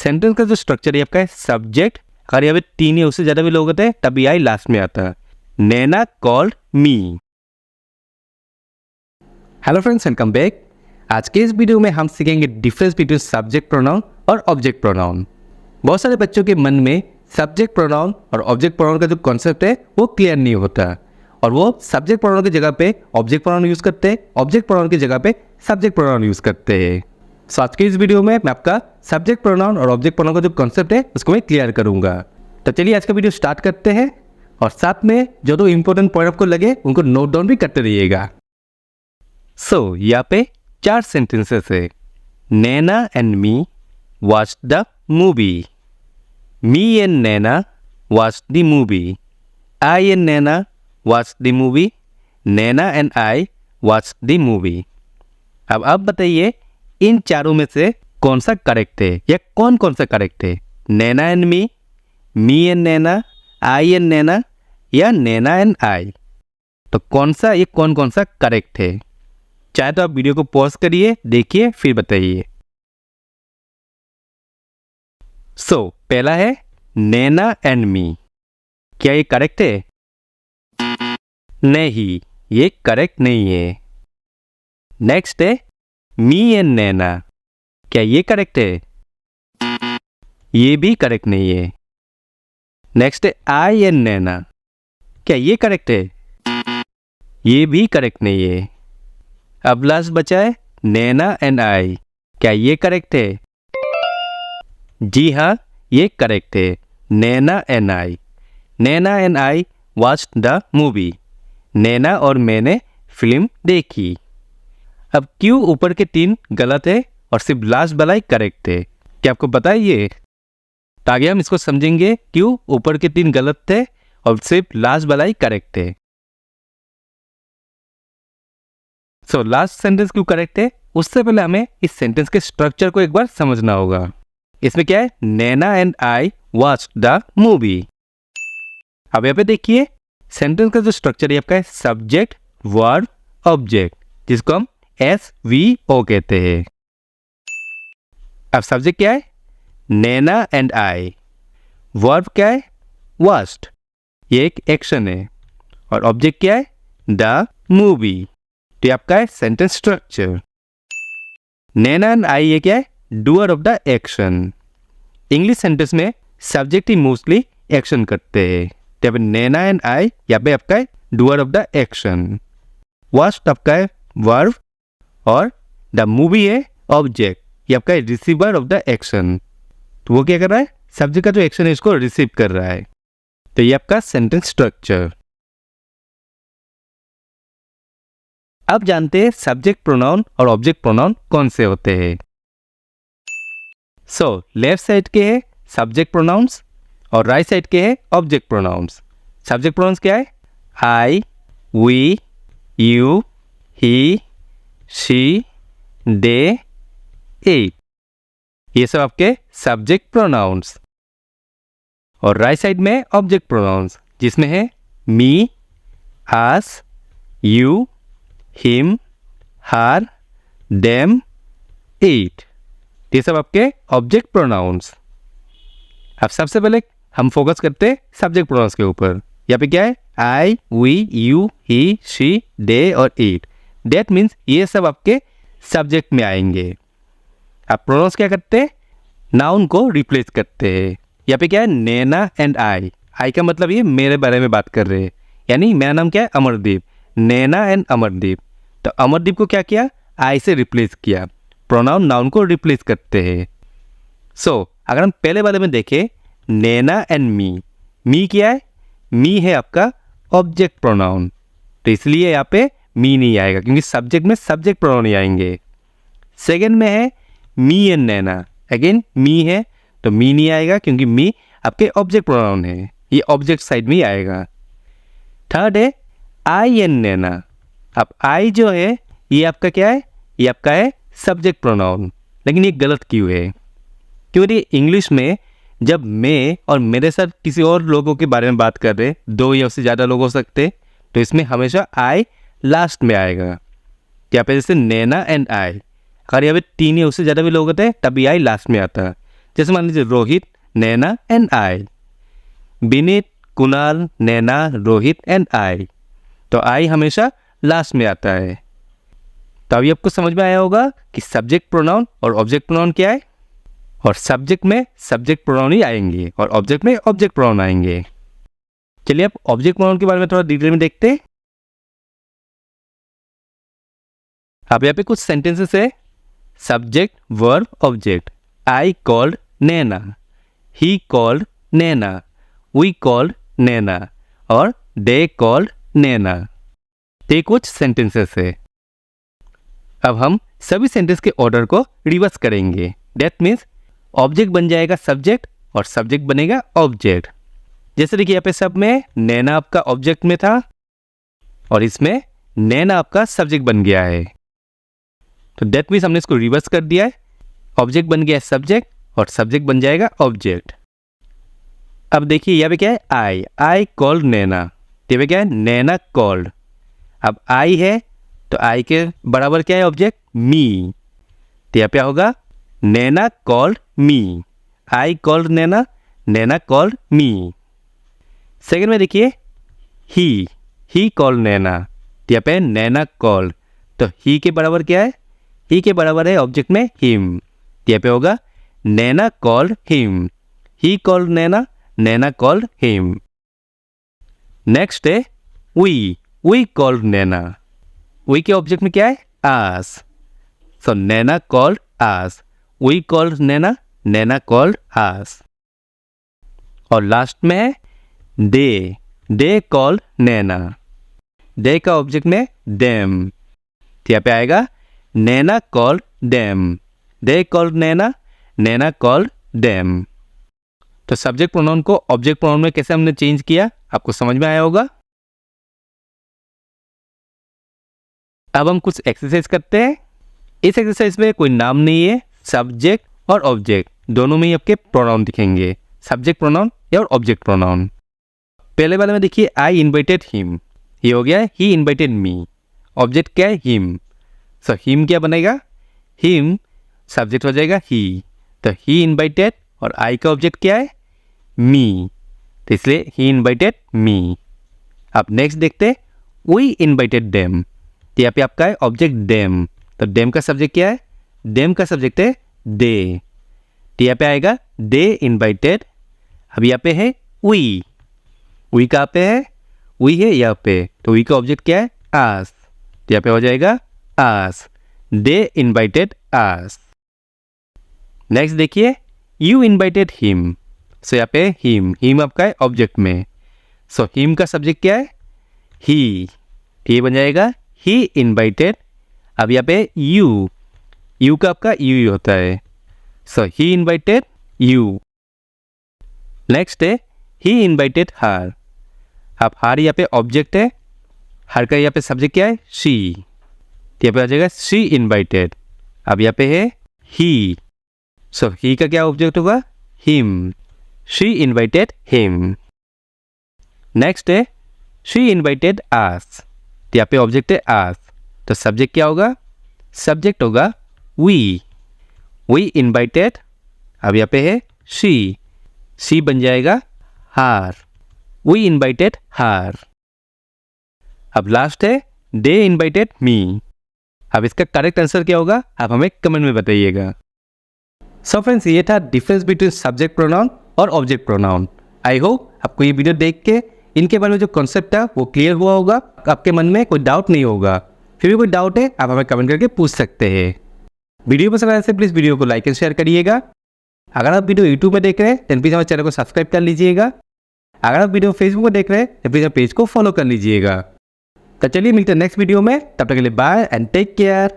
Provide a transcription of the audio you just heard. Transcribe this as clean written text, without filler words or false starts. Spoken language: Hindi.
सेंटेंस का जो स्ट्रक्चर है आपका है सब्जेक्ट, अगर यहाँ पे 3 या उससे ज़्यादा भी लोग होते हैं तब आई लास्ट में आता है। Naina called me. Hello friends, welcome back. आज के इस वीडियो में हम सीखेंगे डिफरेंस बिटवीन सब्जेक्ट प्रोनाउन और ऑब्जेक्ट प्रोनाउन। बहुत सारे बच्चों के मन में सब्जेक्ट प्रोनाउन और ऑब्जेक्ट प्रोनाउन का जो कॉन्सेप्ट है वो क्लियर नहीं होता और वो सब्जेक्ट प्रोनाउन की जगह पे ऑब्जेक्ट प्रोनाउन यूज़ करते हैं, ऑब्जेक्ट प्रोनाउन की जगह पे सब्जेक्ट प्रोनाउन यूज़ करते हैं। सो आज के इस वीडियो में मैं आपका सब्जेक्ट प्रोनाउन और ऑब्जेक्ट प्रोनाउन का जो कॉन्सेप्ट है उसको मैं क्लियर करूंगा। तो चलिए आज का वीडियो स्टार्ट करते हैं और साथ में जो दो इंपॉर्टेंट पॉइंट आपको लगे उनको नोट डाउन भी करते रहिएगा। सो यहाँ पे 4 सेंटेंसेस है। Naina and me watched the movie. Me and Naina watched the movie. I and Naina watched the movie. Naina and I watched the movie. अब आप बताइए इन चारों में से कौन सा करेक्ट है या कौन कौन सा करेक्ट है? Naina and me and Naina, I and Naina या नैना एंड आई? तो कौन सा करेक्ट है? चाहे तो आप वीडियो को पॉज करिए, देखिए, फिर बताइए। सो पहला है नैना एंड मी। क्या ये करेक्ट है? नहीं, ये करेक्ट नहीं है। नेक्स्ट है मी एंड नैना। क्या ये करेक्ट है? ये भी करेक्ट नहीं है। नेक्स्ट है आई एंड नैना। क्या ये करेक्ट है? ये भी करेक्ट नहीं है। अब लास्ट बचा है नैना एंड आई। क्या ये करेक्ट है? जी हाँ, ये करेक्ट है। Naina and I. Naina and I watched the movie. Naina और मैंने फिल्म देखी। अब क्यों ऊपर के 3 गलत है और सिर्फ लास्ट वाला ही करेक्ट है? क्या आपको पता है ये? तो आगे हम इसको समझेंगे क्यों ऊपर के 3 गलत थे और सिर्फ लास्ट वाला ही करेक्ट है। सो लास्ट सेंटेंस क्यों करेक्ट है, उससे पहले हमें इस सेंटेंस के स्ट्रक्चर को एक बार समझना होगा। इसमें क्या है? Naina and I watched the movie. अब यहाँ पे देखिए सेंटेंस का जो स्ट्रक्चर है आपका है सब्जेक्ट, वर्ब, ऑब्जेक्ट, जिसको हम SVO कहते हैं। अब सब्जेक्ट क्या है? Naina and I. वर्ब क्या है? वॉच्ड, ये एक एक्शन है। और ऑब्जेक्ट क्या है? The movie. तो ये आपका है सेंटेंस स्ट्रक्चर। नैना एंड आई ये क्या है? Doer of the action. English sentence में सब्जेक्ट ही मोस्टली एक्शन करते हैं। तो यहाँ पे नैना एंड आई, यहाँ पे आपका है doer of the action. Watched आपका है वर्ब और द मूवी है ऑब्जेक्ट, ये आपका रिसीवर ऑफ द एक्शन। तो वो क्या कर रहा है? सब्जेक्ट का जो एक्शन है इसको रिसीव कर रहा है। तो ये आपका सेंटेंस स्ट्रक्चर। अब जानते हैं सब्जेक्ट प्रोनाउन और ऑब्जेक्ट प्रोनाउन कौन से होते हैं। सो लेफ्ट साइड के है सब्जेक्ट प्रोनाउंस और राइट साइड के है ऑब्जेक्ट प्रोनाउंस। सब्जेक्ट प्रोनाउंस क्या है? I, we, you, he, she, they, it, ये सब आपके सब्जेक्ट प्रोनाउंस। और राइट साइड में ऑब्जेक्ट प्रोनाउंस जिसमें है me, us, you, him, her, them, it, ये सब आपके ऑब्जेक्ट प्रोनाउंस। अब सबसे पहले हम फोकस करते हैं सब्जेक्ट प्रोनाउंस के ऊपर। यहाँ पे क्या है? I, we, you, he, she, दे और इट। डेट मीन्स ये सब आपके सब्जेक्ट में आएंगे। आप प्रोनाउंस क्या करते हैं? नाउन को रिप्लेस करते हैं। यहाँ पे क्या है? नैना एंड आई। आई का मतलब ये मेरे बारे में बात कर रहे हैं, यानी मेरा नाम क्या है? अमरदीप। नैना एंड अमरदीप। तो अमरदीप को क्या किया? आई से रिप्लेस किया। प्रोनाउन नाउन को रिप्लेस करते हैं। सो अगर हम पहले वाले में देखें नैना एंड मी क्या है? मी है आपका ऑब्जेक्ट प्रोनाउन, तो इसलिए यहाँ पे मी नहीं आएगा क्योंकि सब्जेक्ट में सब्जेक्ट प्रोनाउन ही आएंगे। सेकेंड में है मी एंड नैना। अगेन मी है तो मी नहीं आएगा क्योंकि मी आपके ऑब्जेक्ट प्रोनाउन है, ये ऑब्जेक्ट साइड में ही आएगा। थर्ड है आई एंड नैना। अब आई जो है ये आपका क्या है? ये आपका है सब्जेक्ट प्रोनाउन। लेकिन ये गलत क्यों है? क्योंकि इंग्लिश में जब मैं और मेरे साथ किसी और लोगों के बारे में बात कर रहे, 2 या उससे ज़्यादा लोग हो सकते, तो इसमें हमेशा आई लास्ट में आएगा। यहाँ पे जैसे नैना एंड आई, अगर यहाँ पे 3 या उससे ज़्यादा भी लोग होते हैं तभी आई लास्ट में आता है। जैसे मान लीजिए Rohit, Naina and I, Vineet, Kunal, Naina, Rohit and I, तो आई हमेशा लास्ट में आता है। तो अभी आपको समझ में आया होगा कि सब्जेक्ट प्रोनाउन और ऑब्जेक्ट प्रोनाउन क्या है, और सब्जेक्ट में सब्जेक्ट प्रोनाउन ही आएंगे और ऑब्जेक्ट में ऑब्जेक्ट प्रोनाउन आएंगे। चलिए अब ऑब्जेक्ट प्रोनाउन के बारे में थोड़ा डिटेल में देखते हैं। अब यहाँ पे कुछ सेंटेंसेस है, subject, verb, object. I called Naina, he called Naina, we called Naina और दे कॉल्ड नैना। ये कुछ सेंटेंसेस है। अब हम सभी सेंटेंस के ऑर्डर को रिवर्स करेंगे। दैट मीन्स ऑब्जेक्ट बन जाएगा सब्जेक्ट और सब्जेक्ट बनेगा ऑब्जेक्ट। जैसे देखिए यहाँ पे सब में नैना आपका ऑब्जेक्ट में था और इसमें नैना आपका सब्जेक्ट बन गया है। तो दैट मीन्स हमने इसको रिवर्स कर दिया है, ऑब्जेक्ट बन गया है सब्जेक्ट और सब्जेक्ट बन जाएगा ऑब्जेक्ट। अब देखिए यहाँ पे क्या है, आई कॉल्ड नैना, यहाँ पे क्या है, नैना कॉल्ड। अब आई है तो आई के बराबर क्या है ऑब्जेक्ट, मी, तो यहाँ पे होगा Naina called me, I called Naina, Naina called me. Second में देखिए ही कॉल्ड नैना, तो यहाँ पे नैना कॉल्ड, तो ही के बराबर क्या है, ही के बराबर है ऑब्जेक्ट में हिम, तो यहाँ पे होगा Naina called him, he called Naina, Naina called him. Next है वी कॉल्ड नैना, वी के ऑब्जेक्ट में क्या है, us, so Naina called us, we called Naina, Naina called us. और लास्ट में है दे कॉल्ड नैना, दे का ऑब्जेक्ट में देम, तो यहाँ पे आएगा Naina called them, they called Naina, Naina called them. तो सब्जेक्ट प्रोनाउन को ऑब्जेक्ट प्रोनाउन में कैसे हमने चेंज किया आपको समझ में आया होगा। अब हम कुछ एक्सरसाइज करते हैं। इस एक्सरसाइज में कोई नाम नहीं है, सब्जेक्ट और ऑब्जेक्ट दोनों में ही आपके प्रोनाउन दिखेंगे, सब्जेक्ट प्रोनाउन और ऑब्जेक्ट प्रोनाउन। पहले वाले में देखिए आई इन्वाइटेड हिम, ये हो गया है ही इन्वाइटेड मी, ऑब्जेक्ट क्या है, हिम, सो हिम क्या बनेगा, हिम सब्जेक्ट हो जाएगा ही, तो ही इन्वाइटेड और आई का ऑब्जेक्ट क्या है, मी, तो इसलिए ही इन्वाइटेड मी। अब नेक्स्ट देखते हैं वी इन्वाइटेड देम, तो यहाँ पे आपका है ऑब्जेक्ट देम, तो देम का सब्जेक्ट क्या है, देम का सब्जेक्ट है दे, तो यहाँ पे आएगा दे इन्वाइटेड। अब यहाँ पे है वी कहाँ पे है, वी है यहाँ पे, तो वी का ऑब्जेक्ट क्या है, आस, तो यहाँ पे हो जाएगा आस, दे इन्वाइटेड आस। नेक्स्ट देखिए यू इन्वाइटेड हिम, सो यहाँ पे हिम आपका है ऑब्जेक्ट में, सो हिम का सब्जेक्ट क्या है, ही, ये बन जाएगा ही इन्वाइटेड। अब यहाँ पे यू का आपका यू होता है, सो ही इन्वाइटेड यू। नेक्स्ट है ही इन्वाइटेड हर, अब हर यहाँ पे ऑब्जेक्ट है, हर का यहाँ पे सब्जेक्ट क्या है, शी, यहाँ पे आ जाएगा शी इन्वाइटेड। अब यहाँ पे है ही, सो ही का क्या ऑब्जेक्ट होगा, him, she invited him. Next है शी इन्वाइटेड आस, यहाँ पे ऑब्जेक्ट है आस, तो सब्जेक्ट क्या होगा, सब्जेक्ट होगा वी इन्वाइटेड। अब यहाँ पे है शी बन जाएगा हार, वी इन्वाइटेड हार। अब लास्ट है दे इन्वाइटेड मी। अब इसका करेक्ट आंसर क्या होगा आप हमें कमेंट में बताइएगा। सो फ्रेंड्स ये था डिफरेंस बिटवीन सब्जेक्ट प्रोनाउन और ऑब्जेक्ट प्रोनाउन। आई होप आपको ये वीडियो देख के इनके बारे में जो कॉन्सेप्ट है वो क्लियर हुआ होगा, आपके मन में कोई डाउट नहीं होगा। फिर भी कोई डाउट है आप हमें कमेंट करके पूछ सकते हैं। वीडियो पसंद आने से प्लीज़ वीडियो को लाइक एंड शेयर करिएगा। अगर आप वीडियो यूट्यूब में देख रहे हैं तो प्लीज़ हमारे चैनल को सब्सक्राइब कर लीजिएगा। अगर आप वीडियो फेसबुक में देख रहे हैं तो प्लीज़ हमारे पेज को फॉलो कर लीजिएगा। तो चलिए मिलते हैं नेक्स्ट वीडियो में, तब तक के लिए बाय एंड टेक केयर।